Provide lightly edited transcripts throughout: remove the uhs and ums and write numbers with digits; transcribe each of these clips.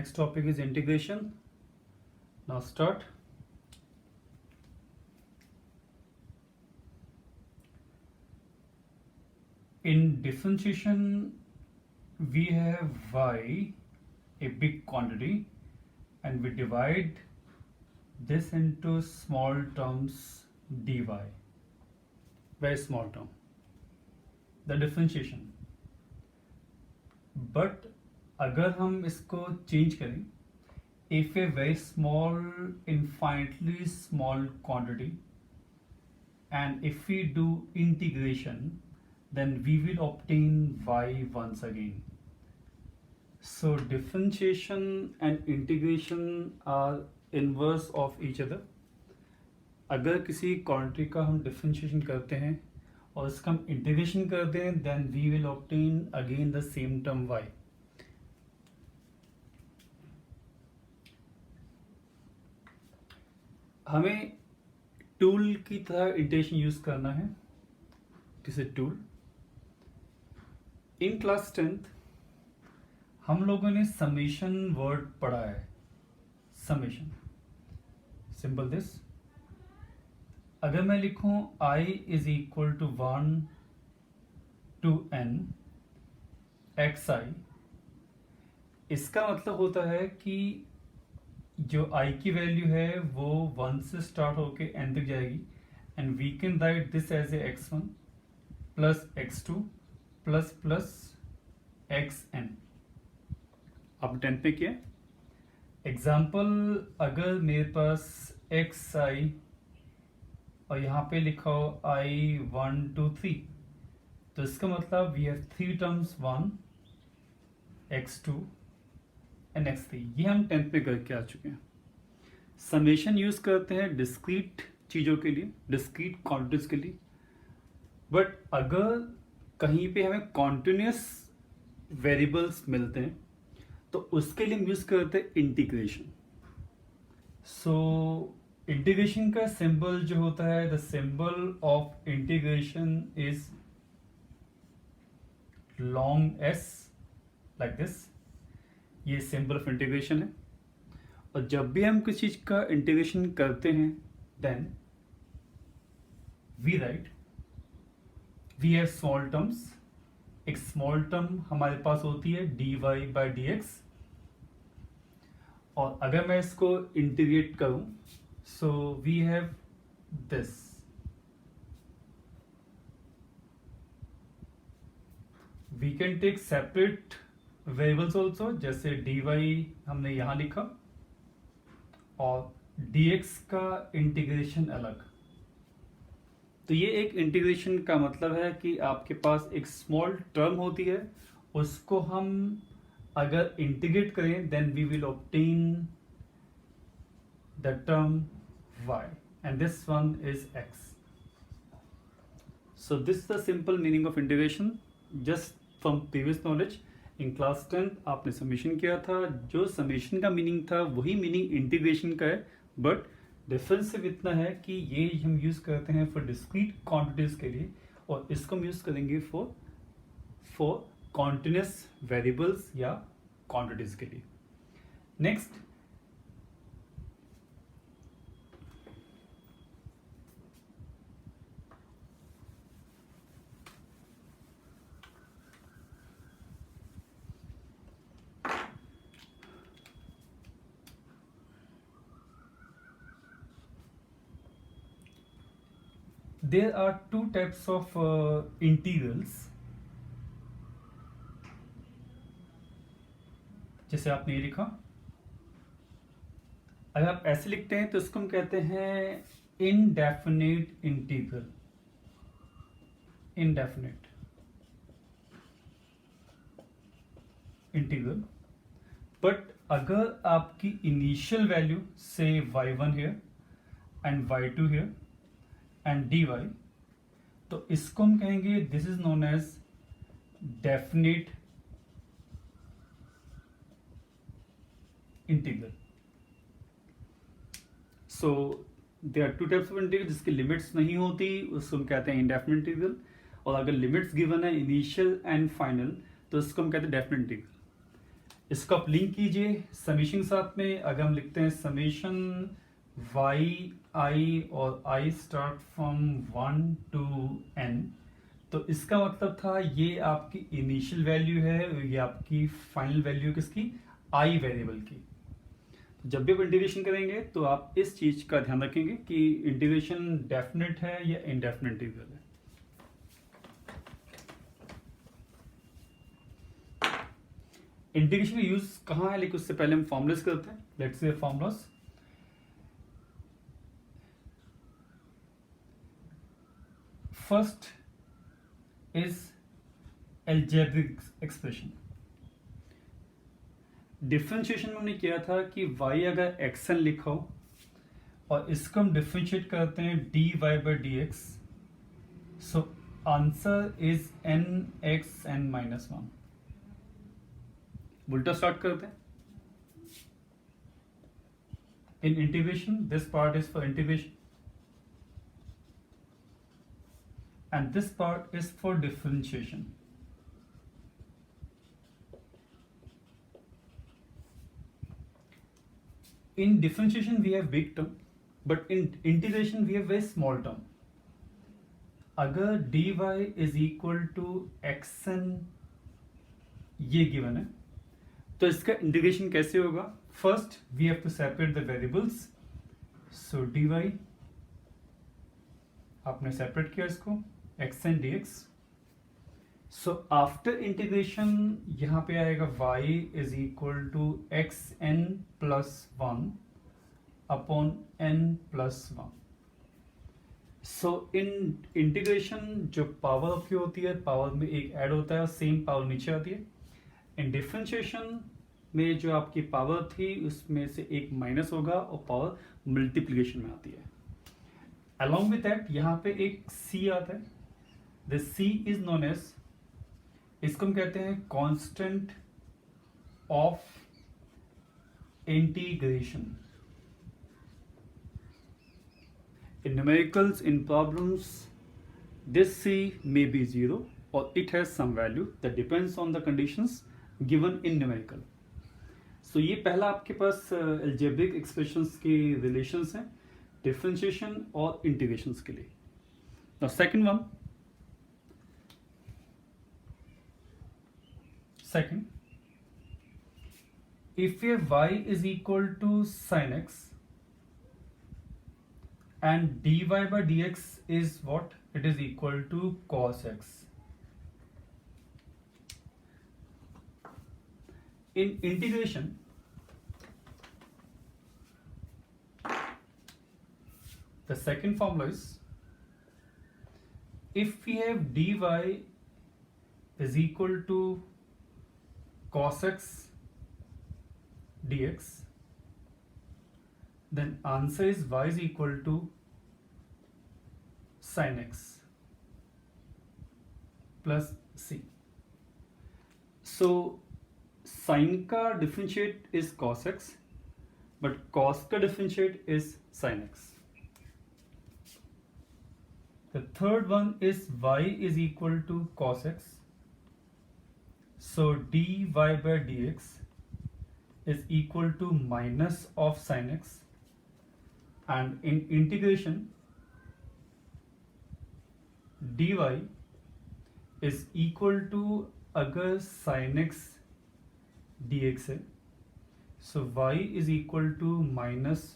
next topic is integration. Now start. In differentiation, we have y, a big quantity, and we divide this into small terms dy, very small term, the differentiation. But अगर हम इसको change करें, if a very small, infinitely small quantity, and if we do integration, then we will obtain y once again. So differentiation and integration are inverse of each other. अगर किसी quantity का हम differentiation करते हैं और इसका हम इंटीग्रेशन करते हैं, then we will obtain again the same term y. हमें टूल की तरह इंटीग्रेशन यूज करना है. किसी टूल इन क्लास 10th हम लोगों ने समेशन वर्ड पढ़ा है. Summation simple this. अगर मैं लिखूं i is equal to 1 to n xi, इसका मतलब होता है कि जो i की वैल्यू है वो 1 से स्टार्ट होके n तक जाएगी, and we can write this as a x1 plus x2 plus plus xn. अब 10 पे किया एग्जाम्पल. अगर मेरे पास xi और यहाँ पे लिखा हो i1 2 3, तो इसका मतलब we have 3 terms 1 x2 and x3. ये हम 10th पे करके आ चुके हैं. समेशन यूज करते हैं डिस्क्रीट चीज़ों के लिए, डिस्क्रीट क्वांटिटीज के लिए. बट अगर कहीं पे हमें कॉन्टिन्यूस वेरिएबल्स मिलते हैं तो उसके लिए हम यूज करते हैं इंटीग्रेशन. सो इंटीग्रेशन का सिंबल जो होता है, the symbol of integration is long S, like this. ये सिंबल ऑफ इंटीग्रेशन है. और जब भी हम किसी चीज का इंटीग्रेशन करते हैं, then we write we have small terms. एक स्मॉल टर्म हमारे पास होती है dy बाई डी एक्स. और अगर मैं इसको इंटीग्रेट करूं, so we have this. We can take separate variables also, जैसे dy हमने यहां लिखा और dx का इंटीग्रेशन अलग. तो ये एक इंटीग्रेशन का मतलब है कि आपके पास एक स्मॉल टर्म होती है, उसको हम अगर इंटीग्रेट करें, then we will obtain the term y, and this one is x. So this is the simple meaning of integration, just from previous knowledge. In class 10 आपने समेशन किया था. जो समेशन का मीनिंग था वही मीनिंग इंटीग्रेशन का है, but difference सिर्फ इतना है कि ये हम यूज करते हैं फॉर डिस्क्रीट क्वांटिटीज के लिए, और इसको हम यूज करेंगे फॉर कॉन्टिन्यूस वेरिएबल्स या क्वांटिटीज के लिए. Next, there are two types of integrals. जैसे आपने ये लिखा, अगर आप ऐसे लिखते हैं तो इसको हम कहते हैं indefinite integral. Indefinite integral. But अगर आपकी इनिशियल वैल्यू से y1 here and y2 here and dy, तो इसको हम कहेंगे this is known as definite integral. So there are two types of integral. जिसकी लिमिट्स नहीं होती उसको हम कहते हैं इंडेफिनिट इंटीग्रल, और अगर लिमिट्स गिवन है इनिशियल एंड फाइनल तो इसको हम कहते हैं डेफिनिट इंटीग्रल. इसको आप लिंक कीजिए समीशन के साथ में। अगर हम लिखते हैं समीशन वाई आई और i start from 1 to n, तो इसका मतलब था ये आपकी इनिशियल वैल्यू है, ये आपकी फाइनल वैल्यू किसकी, आई वेरिएबल की। तो जब भी आप इंटीग्रेशन करेंगे तो आप इस चीज का ध्यान रखेंगे कि इंटीग्रेशन डेफिनेट है या इनडेफिनेट इंटीग्रल है। इंटीग्रेशन का यूज कहाँ है, लेकिन उससे पहले हम फॉर्मुलास करते हैं। Let's say formulas. First is algebraic expression. Differentiation में हमने किया था कि y अगर xn लिखा हो और इसको हम डिफरेंशिएट करते हैं dy by dx, so answer is nxn-1। उल्टा स्टार्ट करते हैं। In integration this part is for integration and this part is for differentiation. In differentiation we have big term, but in integration we have very small term. अगर dy is equal to xn ये given है, तो इसका integration कैसे होगा? First we have to separate the variables, so dy आपने separate किया इसको xn dx। So after integration यहाँ पे आएगा y is equal to xn plus 1 upon n plus 1। So in integration जो पावर ऑफ होती है, पावर में एक ऐड होता है और सेम पावर नीचे आती है। इन डिफरेंशिएशन में जो आपकी पावर थी उसमें से एक माइनस होगा और पावर मल्टीप्लिकेशन में आती है। अलॉन्ग विथ दैट यहाँ पे एक c आता है। The c is known as, इसको हम कहते हैं constant of integration. In numericals, in problems, this c may be 0 और it has some value that depends on the conditions given in numerical. So ये पहला आपके पास algebraic expressions के relations हैं differentiation और integrations के लिए। Now second one, second, if a y is equal to sin x and dy by dx is what? It is equal to cos x. In integration, the second formula is, if we have dy is equal to cos x dx, then answer is y is equal to sin x plus c. So sin का differentiate is cos x, but cos का differentiate is sin x. The third one is y is equal to cos x. So dy by dx is equal to minus of sin x, and in integration dy is equal to, अगर sin x dx है, so y is equal to minus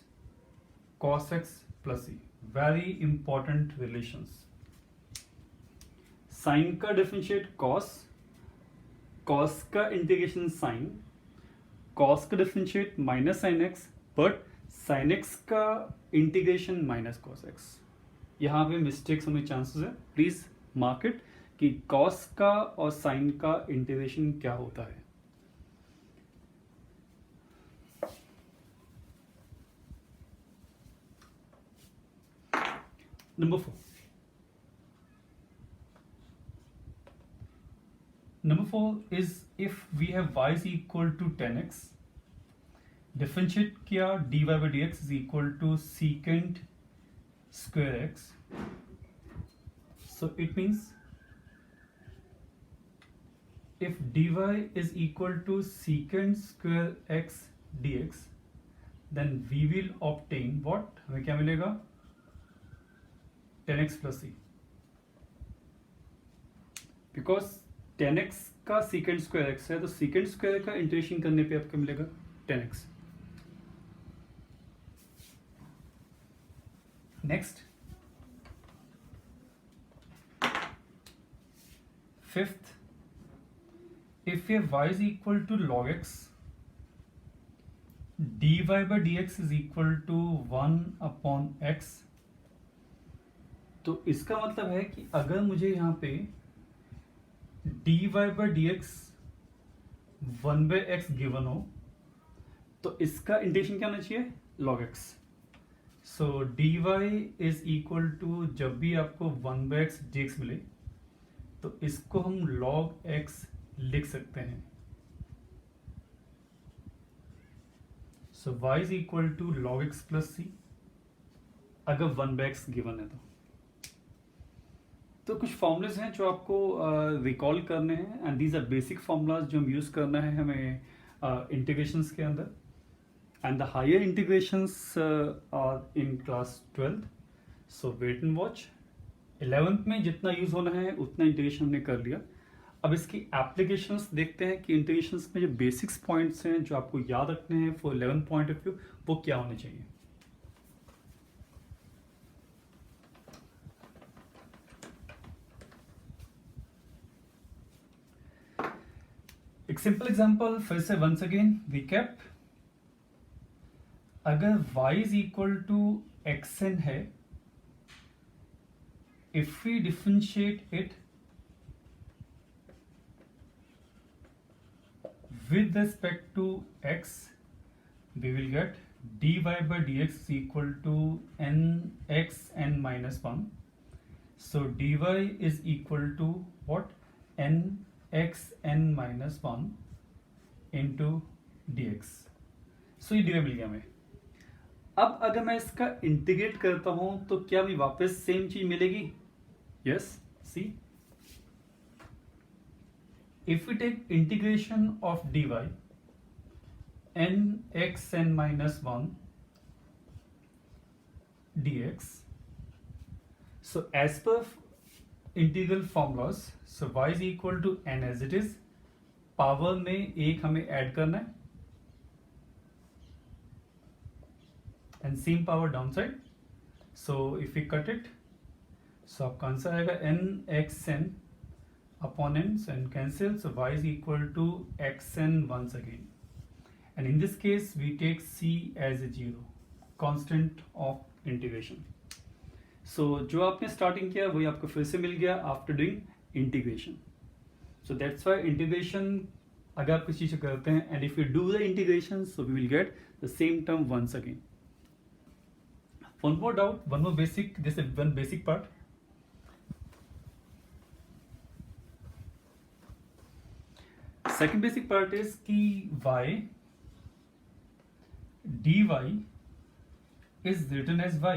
cos x plus e. Very important relations. sin का differentiate cos, cos का integration sin, cos का differentiate minus sin x, but sin x का integration minus cos x। यहाँ पे mistakes होने chances है, please mark it कि cos का और sin का इंटीग्रेशन क्या होता है। Number 4. Number 4 is if we have y is equal to 10x, differentiate किया dy by dx is equal to secant square x. So it means if dy is equal to secant square x dx, then we will obtain what, हमें क्या मिलेगा, 10x plus c, because 10x का secant square x है, तो secant square का integration करने पे आपको मिलेगा 10x. Next, fifth, if a y is equal to log x, dy by dx is equal to 1 upon x. तो इसका मतलब है कि अगर मुझे यहाँ पे dy by dx 1 by x given हो, तो इसका इंटीग्रेशन क्या होना चाहिए, log x. So dy is equal to, जब भी आपको 1 by x dx मिले तो इसको हम log x लिख सकते हैं. So y is equal to log x plus c, अगर 1 by x गिवन है तो कुछ फॉर्मूलेज हैं जो आपको रिकॉल करने हैं, and these are basic formulas जो हम यूज करना है हमें इंटीग्रेशंस के अंदर, and the higher integrations are in class 12th. So wait and watch. 11th में जितना यूज होना है उतना इंटीग्रेशन हमने कर लिया. अब इसकी एप्लीकेशंस देखते हैं कि इंटीग्रेशंस में जो बेसिक्स पॉइंट्स हैं जो आपको याद रखने हैं for 11th point of view, वो क्या होने चाहिए. एक सिंपल एग्जांपल फिर से वंस अगेन रिकैप. अगर y is equal to xn है, if we differentiate it with respect to x, we will get dy by dx is equal to nxn minus 1. So dy is equal to what, nxn minus 1 into dx. So ये dy मिल गया हमें. अब अगर मैं इसका integrate करता हूं तो क्या भी वापस सेम चीज मिलेगी. Yes, see, if we take integration of dy nxn minus 1 dx, so as per integral formulas, so y is equal to n as it is, power में एक हमें ऐड करना है and same power downside. So if we cut it, so आपका answer आएगा nxn upon n, so n cancel, so y is equal to xn once again, and in this case we take c as a 0, constant of integration. So जो आपने starting किया वही आपको फिर से मिल गया after doing integration. So that's why integration अगर आप किसी चीज करते हैं and if you do the integration, so we will get the same term once again. One more doubt, one more basic, this is one basic part. Second basic part is कि y dy is written as y,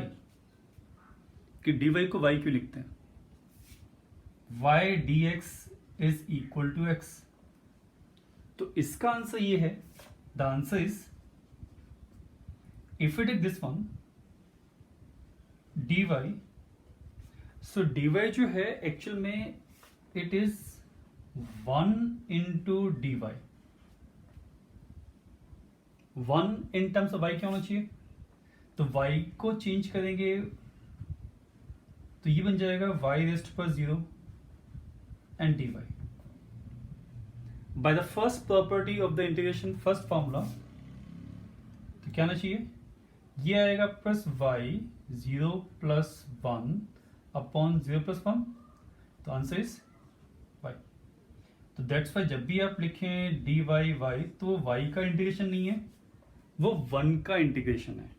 कि dy को y क्यों लिखते हैं. y dx is equal to x. तो इसका answer ये है, the answer is if it is this one dy, so dy जो है एक्चुअल में it is 1 into dy. 1 in terms of y क्या होना चाहिए, तो y को चेंज करेंगे तो ये बन जाएगा y raised to 0 and dy. By the first property of the integration, first formula, तो क्या आना चाहिए, ये आएगा plus y 0 plus 1 upon 0 plus 1, तो आंसर इज y. तो दैट्स वाई जब भी आप लिखें dy y, तो y का इंटीग्रेशन नहीं है, वो 1 का इंटीग्रेशन है.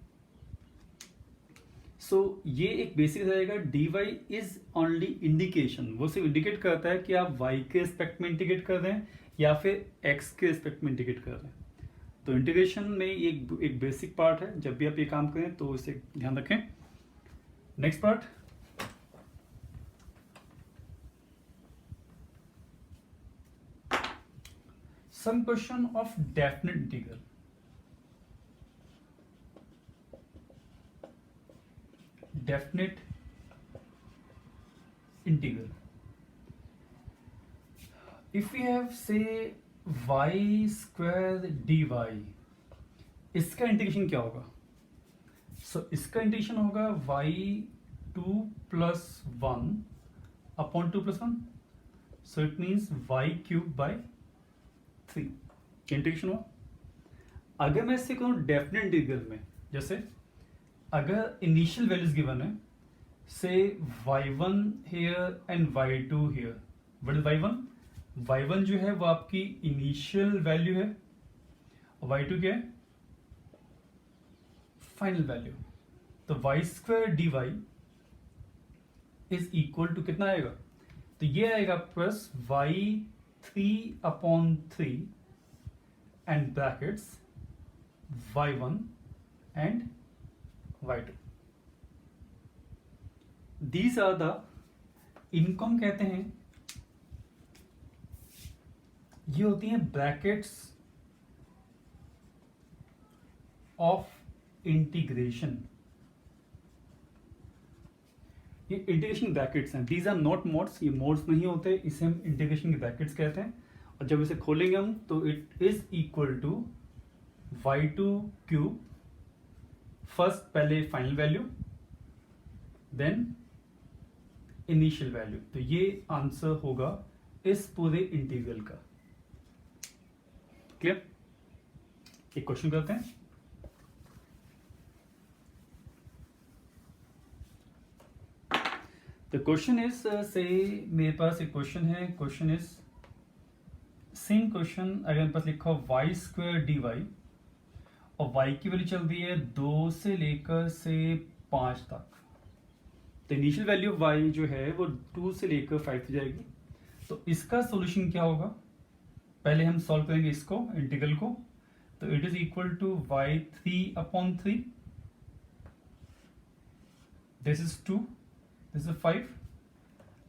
सो ये एक बेसिक रहेगा, dy इज ओनली इंडिकेशन, वो सिर्फ इंडिकेट करता है कि आप y के रिस्पेक्ट में इंटीग्रेट कर रहे हैं या फिर x के रिस्पेक्ट में इंटीग्रेट कर रहे हैं. तो इंटीग्रेशन में एक बेसिक पार्ट है, जब भी आप ये काम करें तो इसे ध्यान रखें. Next part, some question of definite integral. Definite integral. If we have say y square dy, इसका इंटीग्रेशन क्या होगा? सो इसका इंटीग्रेशन होगा y2 plus 1 upon 2 plus 1. So it means y cube by 3 integration हुआ. अगर मैं इससे कहूँ डेफिनेट इंटीग्रल में, जैसे अगर इनिशियल वैल्यूज गिवन है, से y1 here and y2 here. What is y1? y1 जो है वो आपकी इनिशियल वैल्यू है और y2 क्या है? Final value. तो y square d y is equal to कितना आएगा? तो ये आएगा plus y3/3 and brackets y1 and y2. These are the, इनको हम कहते हैं, ये होती हैं ब्रैकेट्स ऑफ इंटीग्रेशन. ये इंटीग्रेशन ब्रैकेट्स हैं. These are not modes. ये मोड्स नहीं होते, इसे हम इंटीग्रेशन के ब्रैकेट्स कहते हैं. और जब इसे खोलेंगे हम तो it is equal to y2 cube, first पहले final value then initial value. तो ये आंसर होगा इस पूरे इंटीग्रल का. क्लियर? एक क्वेश्चन करते हैं. द क्वेश्चन इज, से मेरे पास एक क्वेश्चन है. Question is same question. अगर मेरे पास लिखा हो वाई स्क्वायर डी वाई और y की वैल्यू चल रही है 2 से लेकर से 5 तक. तो इनिशियल वैल्यू y जो है वो 2 से लेकर 5 तक जाएगी. तो इसका सॉल्यूशन क्या होगा? पहले हम सॉल्व करेंगे इसको, इंटीग्रल को. तो it is equal to y3/3. This is 2, this is 5.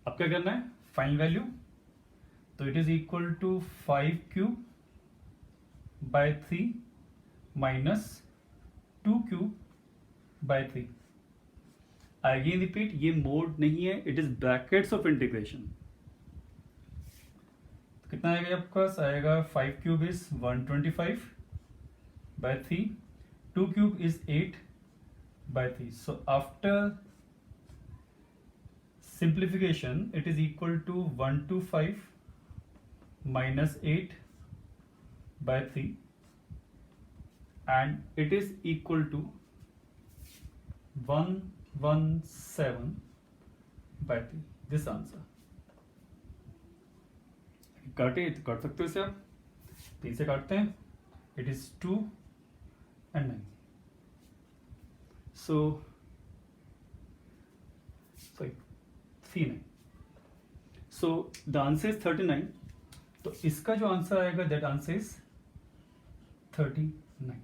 अब क्या करना है? Final value. तो it is equal to 5 cube by 3 minus 2 cube by 3. Again repeat, ये मोड नहीं है, it is brackets of integration. कितना आएगा आपके पास? आएगा 5 cube is 125 by 3, 2 cube is 8 by 3. So after simplification it is equal to 125 minus 8 by 3 and it is equal to 117 by 3. This answer. काटे तो काट सकते हो इसे आप. 3 से काटते हैं. It is 2 and 9. So 39. So the answer is 39. तो इसका जो आंसर आएगा that answer is 39.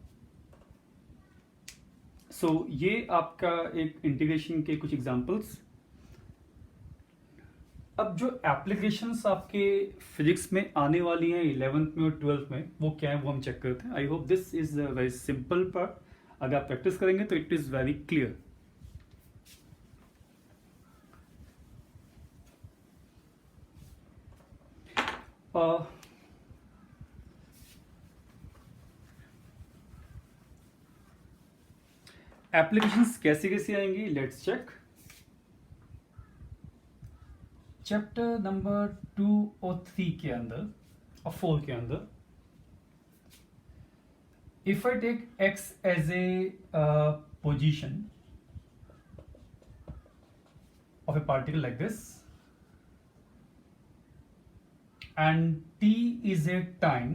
So ये आपका एक इंटीग्रेशन के कुछ एग्जांपल्स. अब जो एप्लीकेशंस आपके फिजिक्स में आने वाली हैं 11th में और 12th में, वो क्या है वो हम चेक करते हैं. I hope this is very simple part. अगर आप प्रैक्टिस करेंगे तो it is very clear. Applications कैसे कैसे आएंगी, लेट्स चेक. चैप्टर नंबर 2 और 3 के अंदर और 4 के अंदर, if I take x as a position of a particle like this and t is a time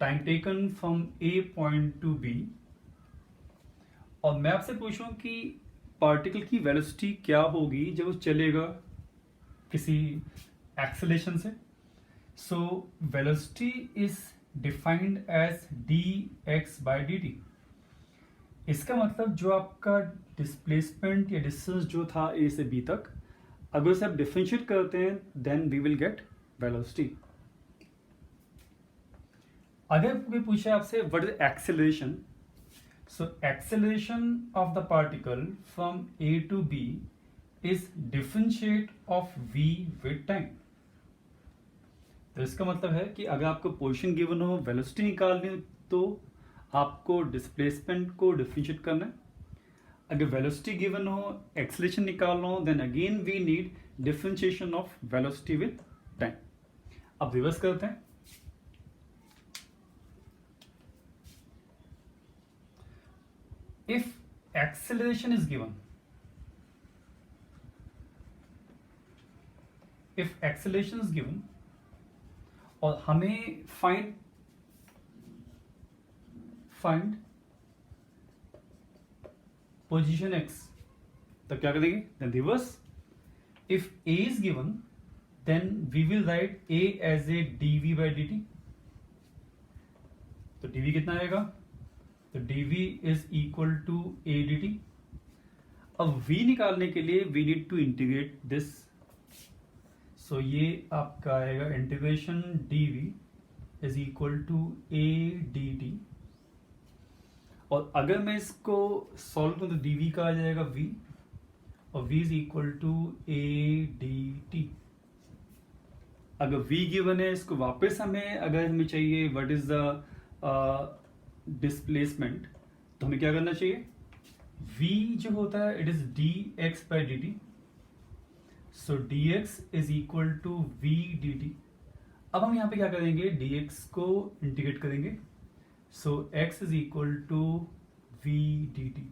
taken from a point to b, और मैं आपसे पूछूं कि पार्टिकल की वेलोसिटी क्या होगी जब वो चलेगा किसी एक्सेलेरेशन से. So velocity is defined as dx/dt. इसका मतलब जो आपका डिस्प्लेसमेंट या डिस्टेंस जो था a से b तक, अगर उसे आप डिफरेंशिएट करते हैं then we will get velocity. अगर कोई पूछे आपसे what is acceleration, so acceleration of the particle from A to B is differentiate of v with time. तो इसका मतलब है कि अगर आपको पोजीशन गिवन हो, वेलोसिटी निकालनी हो, तो आपको डिस्प्लेसमेंट को डिफरेंशिएट करना है। अगर वेलोसिटी गिवन हो, एक्सेलरेशन निकालना हो, then again we need differentiation of velocity with time. अब रिवर्स करते हैं। If acceleration is given, if acceleration is given और हमें फाइंड पोजीशन x, तो क्या करेंगे, then reverse. If a is given then we will write a as a dv by dt। तो dv कितना आएगा, तो dv is equal to a dt। अब v निकालने के लिए we need to integrate this, सो ये आपका आएगा integration dv is equal to a dt। और अगर मैं इसको सॉल्व करूं तो dv का आ जाएगा v, और v is equal to a dt। अगर v गिवन है, इसको वापस अगर हमें चाहिए व्हाट इज द डिस्प्लेसमेंट, तो हमें क्या करना चाहिए, v जो होता है it is dx by dt, so dx is equal to v dt। अब हम यहाँ पे क्या करेंगे, dx को इंटीग्रेट करेंगे, so x is equal to v dt।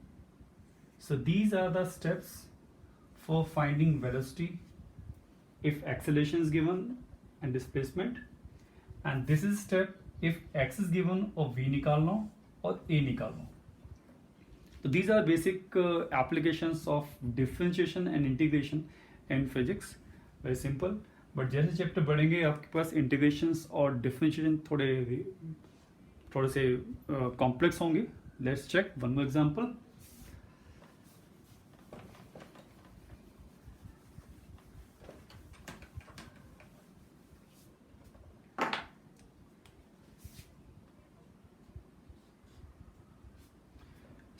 So these are the steps for finding velocity if acceleration is given and displacement, and this is step if x is given और v निकालना और a निकालना। So these are basic applications of differentiation and integration in physics, very simple। but जैसे chapter बढ़ेंगे आपके पास integrations और differentiation थोड़े से कॉम्प्लेक्स होंगे। Let's check one more example.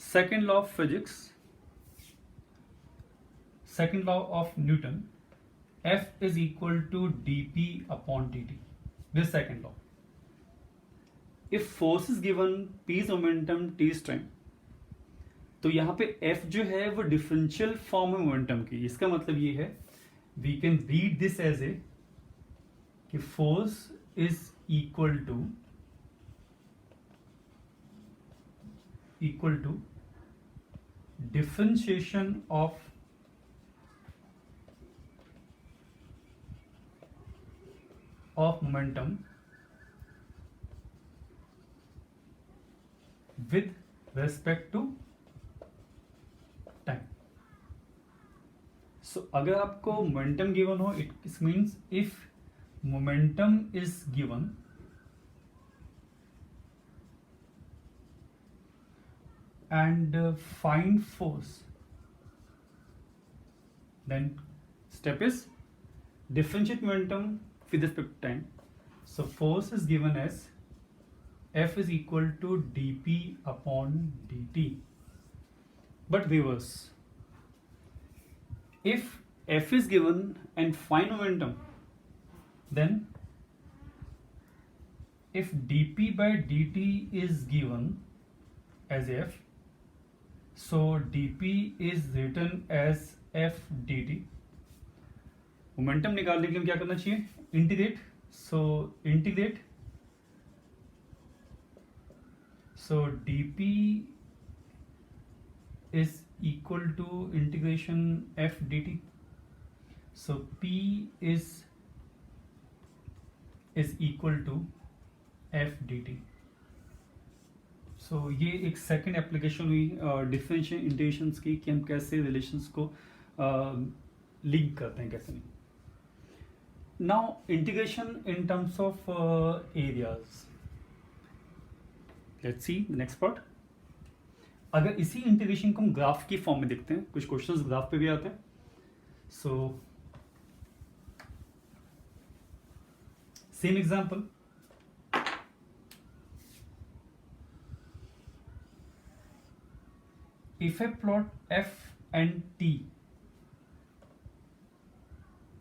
Second law of physics, second law of Newton, F is equal to dp upon dt। This second law. If force is given p is momentum, t is time, तो यहां पे F जो है वो differential form है momentum की। इसका मतलब ये है, we can read this as a कि force is equal to differentiation of momentum with respect to time। so अगर आपको मोमेंटम गिवन हो, it means if momentum is given and find force, then step is differentiate momentum with respect to time। so force is given as F is equal to dp upon dt, but reverse, if F is given and find momentum, then if dp by dt is given as F, so dp is written as F dt। Momentum निकालने के लिए क्या करना चाहिए, integrate, so integrate, so dp is equal to integration f dt, so p is equal to f dt। so ये एक second application हुई differential integrations की, कि हम कैसे रिलेशंस को लिंक करते हैं, कैसे नहीं। Now integration in terms of areas, let's see the next part. अगर इसी इंटीग्रेशन को हम ग्राफ की फॉर्म में देखते हैं, कुछ क्वेश्चंस ग्राफ पे भी आते हैं। So same example, if I plot f and t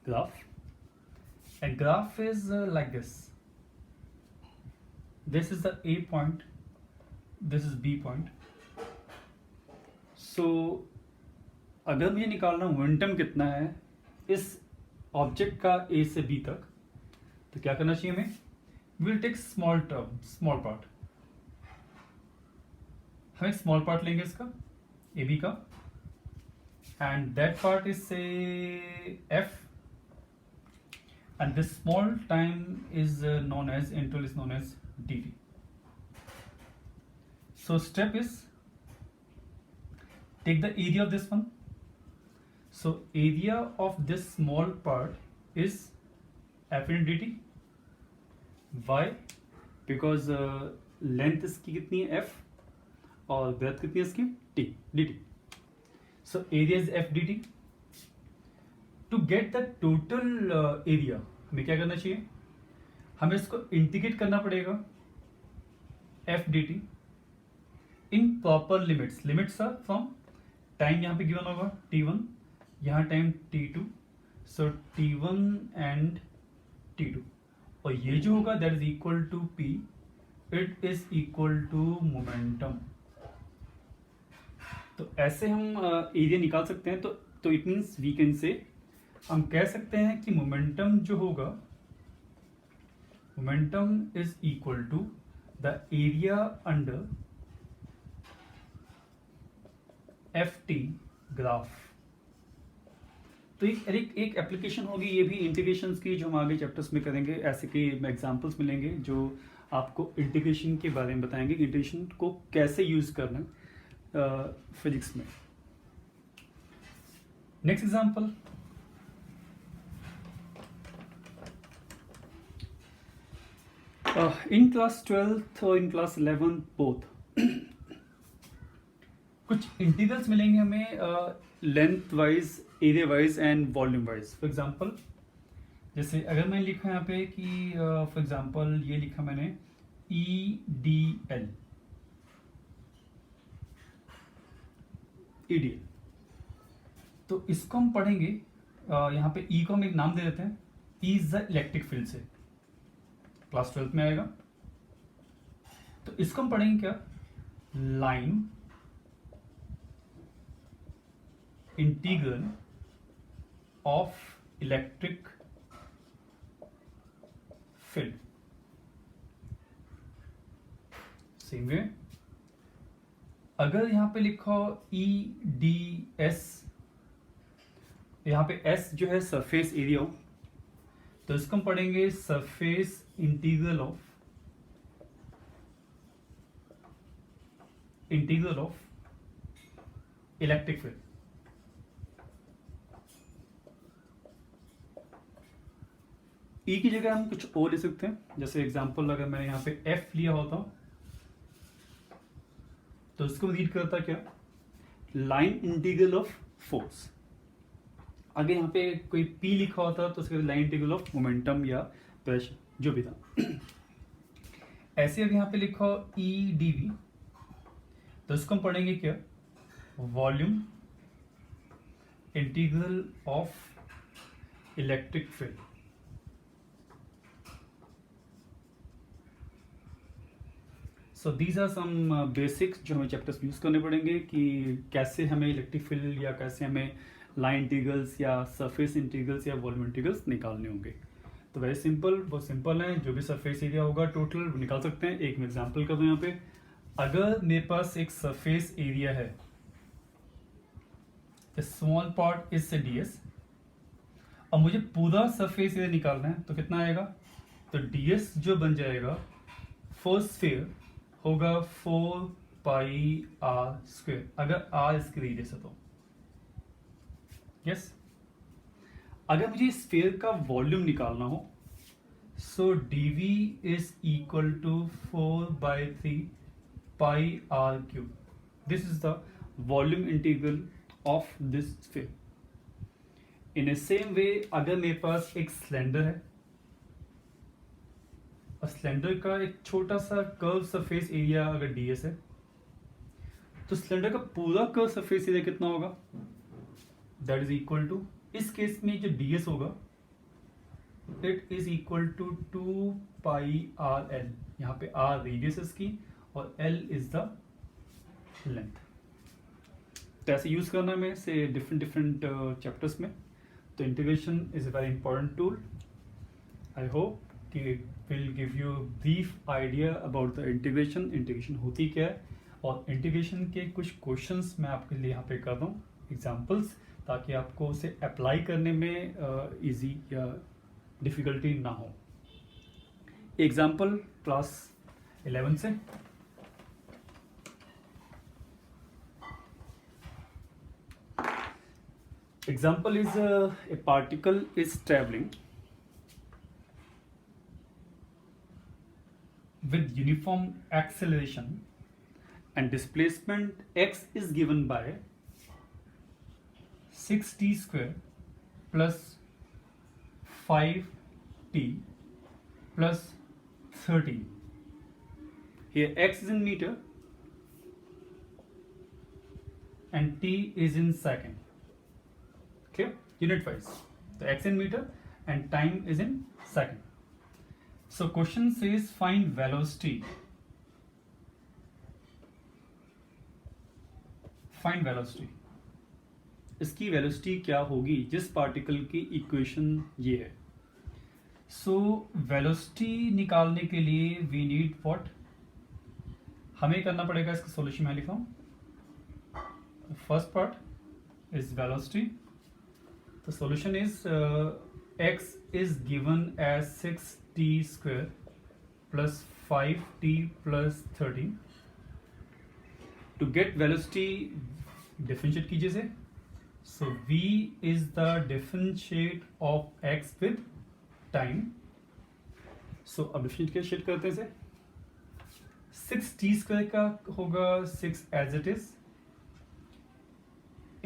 graph, a graph is like this. This is the A point, this is B point. So अगर मुझे निकालना मोमेंटम कितना है इस ऑब्जेक्ट का A से B तक, तो क्या करना चाहिए हमें? Will take small term, small part. हम एक स्मॉल पार्ट लेंगे इसका ए बी का, and that part is say F, and this small time is known as interval is known as dt. So step is take the area of this one. So area of this small part is f in dt. Why? Because length इसकी कितनी है f और breadth कितनी है इसकी t dt. So area is f dt. To get the total area हमें क्या करना चाहिए? हमें इसको इंटीग्रेट करना पड़ेगा F D T in proper limits. Limits are from time यहाँ पे गिवन होगा t1, यहाँ time t2, so t1 and t2, और ये जो होगा that is equal to p, it is equal to momentum. तो ऐसे हम एरिया निकाल सकते हैं. तो it means we can say, हम कह सकते हैं कि मोमेंटम जो होगा, momentum is equal to the area under ft graph. तो एक एप्लीकेशन होगी ये भी इंटीग्रेशंस की, जो हम आगे चैप्टर्स में करेंगे. ऐसे के एग्जांपल्स मिलेंगे जो आपको इंटीग्रेशन के बारे में बताएंगे, इंटीग्रेशन को कैसे यूज करना फिजिक्स में. Next example, in class 12th और in class 11th both कुछ इंटीग्रल्स मिलेंगे हमें length wise, area wise and volume wise. For example जैसे अगर मैंने लिखा यहाँ पे कि फॉर एग्जांपल ये लिखा मैंने EDL, तो इसको हम पढ़ेंगे यहाँ पे E को हम एक नाम दे देते हैं, E is the electric field से, क्लास 12 में आएगा. तो इसको हम पढ़ेंगे क्या? Line integral of electric field. Same way अगर यहां पे लिखा हो EDS, यहां पे S जो है सरफेस एरिया हो, तो इसको हम पढ़ेंगे surface integral of electric field. E की जगह हम कुछ और ले सकते हैं. जैसे एग्जांपल अगर मैंने यहाँ पे एफ लिया होता तो इसको रीड करता क्या? Line integral of force. अगर यहाँ पे कोई P लिखा होता तो उसके लाइन इंटीग्रल ऑफ मोमेंटम या प्रेशर जो भी था. ऐसे अगर यहाँ पे लिखा हो EdV, तो इसको हम पढ़ेंगे क्या? Volume integral of electric field. So these are some basics जो हमें चैप्टर्स यूज करने पड़ेंगे कि कैसे हमें इलेक्ट्रिक फील्ड या कैसे हमें लाइन इंटीग्रल्स या सरफेस इंटीग्रल्स या वॉल्यूम इंटीग्रल्स निकालने होंगे. तो वेरी सिंपल, बहुत सिंपल है. जो भी सरफेस एरिया होगा टोटल वो निकाल सकते हैं. एक मैं एग्जांपल कर दूं यहाँ पे. अगर मेरे पास एक सरफेस एरिया है, स्मॉल पार्ट इज से ds, और मुझे पूरा सरफेस एरिया निकालना है, तो कितना आएगा? तो ds जो बन जाएगा फॉर स्फीयर होगा 4πr², अगर r इसकी रेडियस है तो. यस अगर मुझे स्फीयर का वॉल्यूम निकालना हो, so dv is equal to 4/3 πr³. This is the volume integral of this sphere. In a same way अगर मेरे पास एक सिलेंडर है और सिलेंडर का एक छोटा सा कर्व सरफेस एरिया अगर ds है, तो सिलेंडर का पूरा कर्व सरफेस एरिया कितना होगा, दैट इज इक्वल टू, इस केस में जो ds होगा it is equal to 2 pi R L, यहाँ पे r रेडियस इसकी और l इज द लेंथ। तो ऐसे यूज करना है मैं से डिफरेंट चैप्टर्स में। तो integration is a very important tool. I hope कि it will give you brief idea about the integration, integration होती क्या है, और इंटीग्रेशन के कुछ क्वेश्चंस मैं आपके लिए यहाँ पे कर रहा हूँ एग्जाम्पल्स, ताकि आपको उसे अप्लाई करने में इजी या डिफ़िकल्टी ना हो। एग्जाम्पल क्लास 11 से, example is a particle is traveling with uniform acceleration and displacement x is given by 6t square plus 5t plus 13. Here x is in meter and t is in second. Clear? Unit wise. So x in meter and time is in second. So question says find velocity. Find velocity. इसकी velocity क्या होगी जिस particle की equation ये है। So velocity निकालने के लिए वी नीड व्हाट, हमें करना पड़ेगा इसका सॉल्यूशन मैं लिखा हूं। First part is velocity. The solution is x is given as 6t square plus 5t plus 13. To get velocity, differentiate कीजिए से। So v is the differentiate of x with time. So अब differentiate करते हैं से। 6t square का होगा 6 as it is।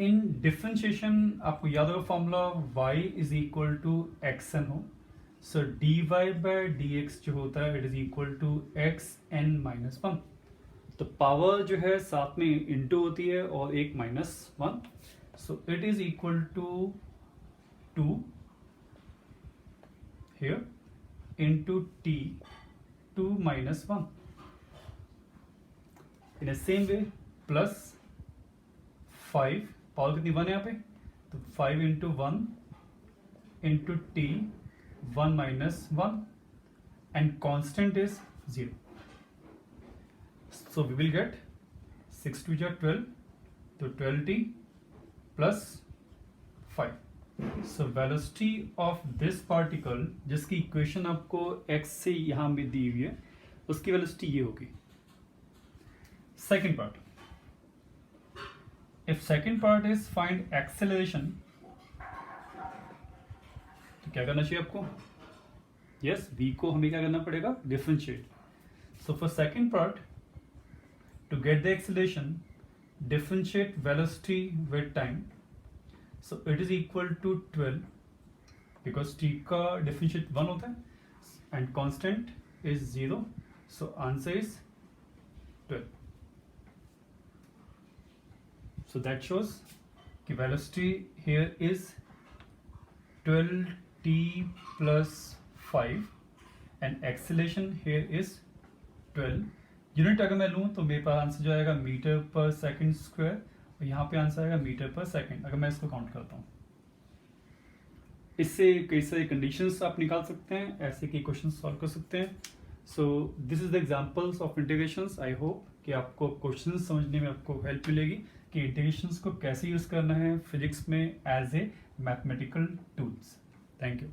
In differentiation आपको याद होगा formula y is equal to X N हो। सो dy बाय dx जो होता है it is equal to X N minus one. तो पावर जो है साथ में इंटू होती है और एक minus one. So it is equal to 2 here into t 2 minus वन। In same way plus 5, power कितनी 1 यहाँ पे, तो 5 into 1 into T 1 minus 1 and constant is 0। So we will get 6 to 12, तो 12t plus 5। So velocity of this particle जिसकी equation आपको x से यहाँ भी दी हुई है उसकी वेलोसिटी ये होगी। Second part, if second part is find acceleration, तो क्या करना चाहिए आपको, yes v को हमें क्या करना पड़ेगा, differentiate. So for second part, to get the acceleration, differentiate velocity with time. So it is equal to 12 because t का differentiate 1 होता है and constant is 0. So answer is 12. So that shows the velocity here is 12t plus 5 and acceleration here is 12. Unit अगर मैं लूँ तो मेरे पास answer जो आएगा मीटर पर सेकंड स्क्वायर और यहाँ पे आंसर आएगा मीटर पर सेकंड अगर मैं इसको काउंट करता हूँ। इससे कई सारे कंडीशंस आप निकाल सकते हैं, ऐसे के क्वेश्चन सॉल्व कर सकते हैं। So this is the examples of integrations. I hope कि आपको क्वेश्चन समझने में आपको हेल्प मिलेगी कि इंटीग्रेशंस को कैसे यूज करना है फिजिक्स में as a mathematical tools. Thank you.